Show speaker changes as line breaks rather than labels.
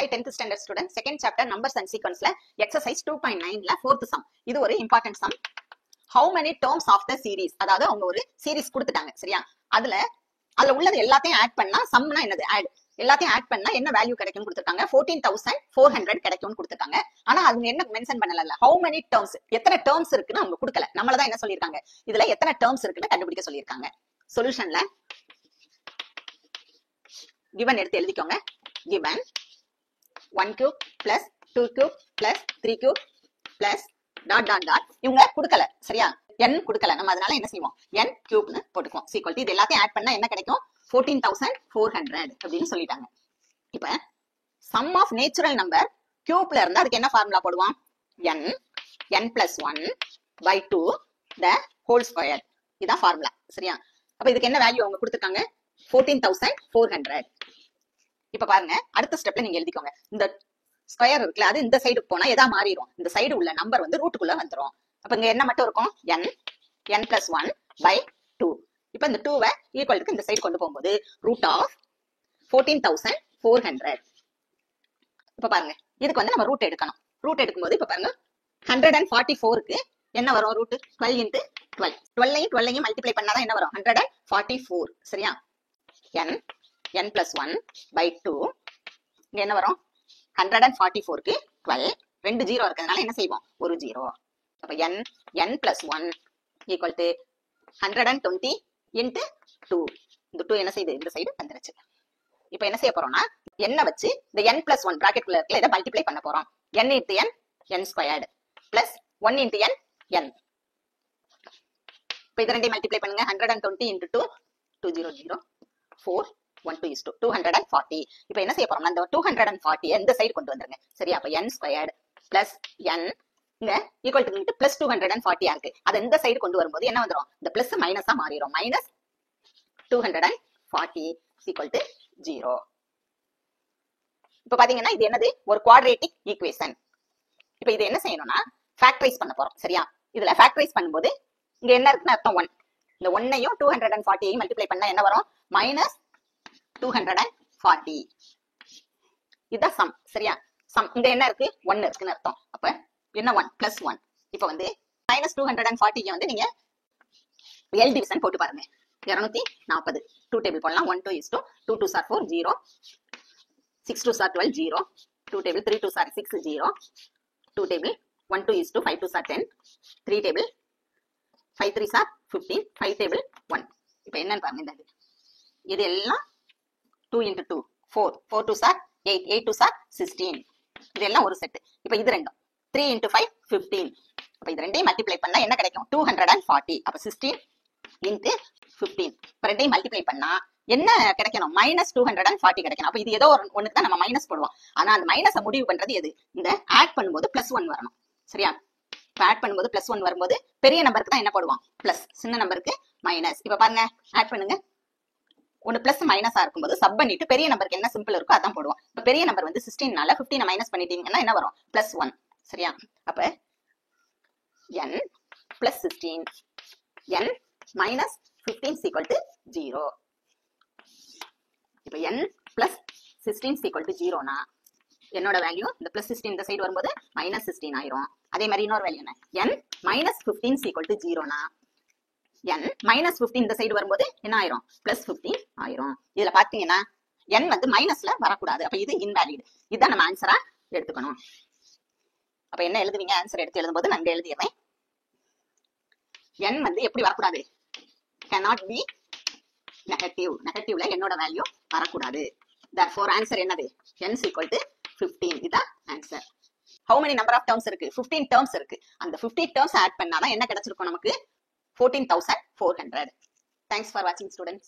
Hi 10th standard student, second chapter numbers and sequence la exercise 2.9 la fourth sum. இது ஒரு important sum. How many terms of the series? அதாவது அவங்க ஒரு series கொடுத்துட்டாங்க சரியா? அதுல உள்ளது எல்லாத்தையும் ஆட் பண்ணா சம்னா என்னது ஆட் எல்லாத்தையும் ஆட் பண்ணா என்ன வேல்யூ கிடைக்கும்னு கொடுத்திருக்காங்க 14400 கிடைக்கும்னு கொடுத்திருக்காங்க. ஆனா அது என்ன மென்ஷன் பண்ணல. How many terms? எத்தனை terms இருக்குன்னு அவங்க கொடுக்கல. நம்மள தான் என்ன சொல்லிருக்காங்க? இதுல எத்தனை terms இருக்குன்னு கண்டுபிடிக்க சொல்லிருக்காங்க. சொல்யூஷன்ல given எடுத்து எழுதிக்கோங்க. given 1 cube plus 2 cube plus 3 cube plus dot dot dot இவங்க கொடுக்கல சரியா n கொடுக்கல நம்ம அதனால என்ன செய்வோம் n cube னு போட்டுக்குவோம் equal to இது எல்லாத்தையும் ஆட் பண்ணா என்ன கிடைக்கும் 14400 அப்படினு சொல்லிட்டாங்க இப்போ sum of natural number cube ல இருந்தா அதுக்கு என்ன ஃபார்முலா போடுவோம் n plus 1 by 2 the whole square இதான் ஃபார்முலா சரியா அப்ப இதுக்கு என்ன வேல்யூ அவங்க கொடுத்திருக்காங்க 14400 இப்ப பாருங்க அடுத்த ஸ்டெப்ல நீங்க எழுதிக்கோங்க இந்த ஸ்கொயர் இருக்குல அது இந்த சைடு போனா எதா மாறிடும் இந்த சைடு உள்ள நம்பர் வந்து ரூட்டுக்குள்ள வந்துரும் அப்ப இங்க என்ன மட்டும் இருக்கும் n plus 1 by 2 இப்ப இந்த 2 வை ஈக்குவலுக்கு இந்த சைடு கொண்டு போகும்போது ரூட் ஆஃப் 14400 இப்ப பாருங்க இதுக்கு வந்து நம்ம ரூட் எடுக்கணும் ரூட் எடுக்கும்போது இப்ப பாருங்க 144 க்கு என்ன வரும் ரூட் 12 into 12 12ஐயும் மல்டிப்ளை பண்ணாதான் என்ன வரும் 144 சரியா n plus 1 by 2 இங்க என்ன வரும் 144 க்கு 12 ரெண்டு ஜீரோ இருக்கிறதுனால என்ன செய்வோம் ஒரு ஜீரோ அப்ப n plus 1 equal to 120 into 2 இந்த 2 என்ன செய்யுது இந்த சைடு வந்துருச்சு இப்போ என்ன செய்ய போறோம்னா n வச்சு இந்த n plus 1 பிராக்கெட் குள்ள இருக்கல இத மல்டிப்ளை பண்ண போறோம் n into n squared plus 1 into n இப்போ இத ரெண்டையும் மல்டிப்ளை பண்ணுங்க 120 into 2 200 4 1 is 240 இப்போ என்ன செய்ய போறோம்னா இந்த 240 இந்த சைடு கொண்டு வந்துருங்க சரியா அப்ப n squared plus n இங்க ஈக்குவல் டு பிளஸ் 240 இருக்கு அது இந்த சைடு கொண்டு வரும்போது என்ன வந்துரும் இந்த பிளஸ் மைனஸா மாறிடும் மைனஸ் 240 equal to 0 இப்போ பாத்தீங்கன்னா இது என்னது ஒரு குவாட்ரேட்டிக் ஈக்குவேஷன் இப்போ இது என்ன செய்யணும்னா ஃபேக்டரைஸ் பண்ண போறோம் சரியா இதுல ஃபேக்டரைஸ் பண்ணும்போது இங்க என்ன இருக்குன்னு அர்த்தம் 1 இந்த 1ஐயும் 240ஐயும் மல்டிப்ளை பண்ணா என்ன வரும் மைனஸ் 240 இதான் சம் சரியா சம் இங்க என்ன இருக்கு 1 இருக்குன்னு அர்த்தம் அப்ப என்ன 1 plus 1 இப்போ வந்து minus 240 வந்து நீங்க L division போட்டு பாருங்க 240 2 டேபிள் போடலாம் 1 2 is 2 2 2s are 4 0 6 2s are 12 0 2 table 3 2s are 6 0 2 table 1 2 is 2 5 2s are 10 3 table 5 3s are 15 5 table 1 இப்போ என்னன்னு பாருங்க இந்த இது எல்லாம் 2 into 2 4 4 2s are 8 8 2s are 16 இதெல்லாம் ஒரு செட் இப்போ இது ரெண்டும் 3 into 5 15 அப்ப இது ரெண்டையும் மல்டிப்ளை பண்ணா என்ன கிடைக்கும் 240 அப்ப 16 into 15 இப்ப ரெண்டையும் மல்டிப்ளை பண்ணா என்ன கிடைக்கணும் மைனஸ் 240 கிடைக்கணும் அப்ப இது ஏதோ ஒண்ணுக்கு தான் நம்ம மைனஸ் போடுவோம் ஆனா அந்த மைனஸை முடிவு பண்றது எது இந்த ஆட் பண்ணும்போது பிளஸ் 1 வரணும் சரியா இப்ப ஆட் பண்ணும்போது பிளஸ் 1 வரும்போது பெரிய நம்பருக்கு தான் என்ன போடுவோம் பிளஸ் சின்ன நம்பருக்கு மைனஸ் இப்ப பாருங்க ஆட் பண்ணுங்க ஒன்னு பிளஸ் மைனஸா இருக்கும்போது சப் பண்ணிட்டு பெரிய நம்பருக்கு என்ன சிம்பிள் இருக்கோ அதான் போடுவோம் இப்ப பெரிய நம்பர் வந்து 16 நால 15 மைனஸ் பண்ணிட்டீங்கன்னா என்ன வரும் பிளஸ் 1 சரியா அப்ப n plus 16 n minus 15 is equal to 0 இப்ப n plus 16 is equal to 0 னா என்னோட வேல்யூ இந்த plus 16 இந்த சைடு வரும்போது minus 16 ஆயிரும் அதே மாதிரி இன்னொரு வேல்யூ என்ன n minus 15 is equal to 0 னா n minus 15 இந்த சைடு வரும்போது என்ன ஆயிரும் plus 15 ஆயிரும் இதுல பாத்தீங்கன்னா n வந்து மைனஸ்ல வரக்கூடாது அப்ப இது இன்வாலிட் இதான் நம்ம ஆன்சரா எடுத்துக்கணும் அப்ப என்ன எழுதுவீங்க ஆன்சர் எடுத்து எழுதும்போது நான் எழுதிடுறேன் n வந்து எப்படி வரக்கூடாது cannot be negative நெகட்டிவ்ல என்னோட வேல்யூ வரக்கூடாது therefore ஆன்சர் என்னது n is equal to 15 இதான் answer how many number of terms இருக்கு 15 terms இருக்கு அந்த 15 terms ஆட் பண்ணாதான் என்ன கிடைச்சிருக்கும் நமக்கு 14400 thanks for watching students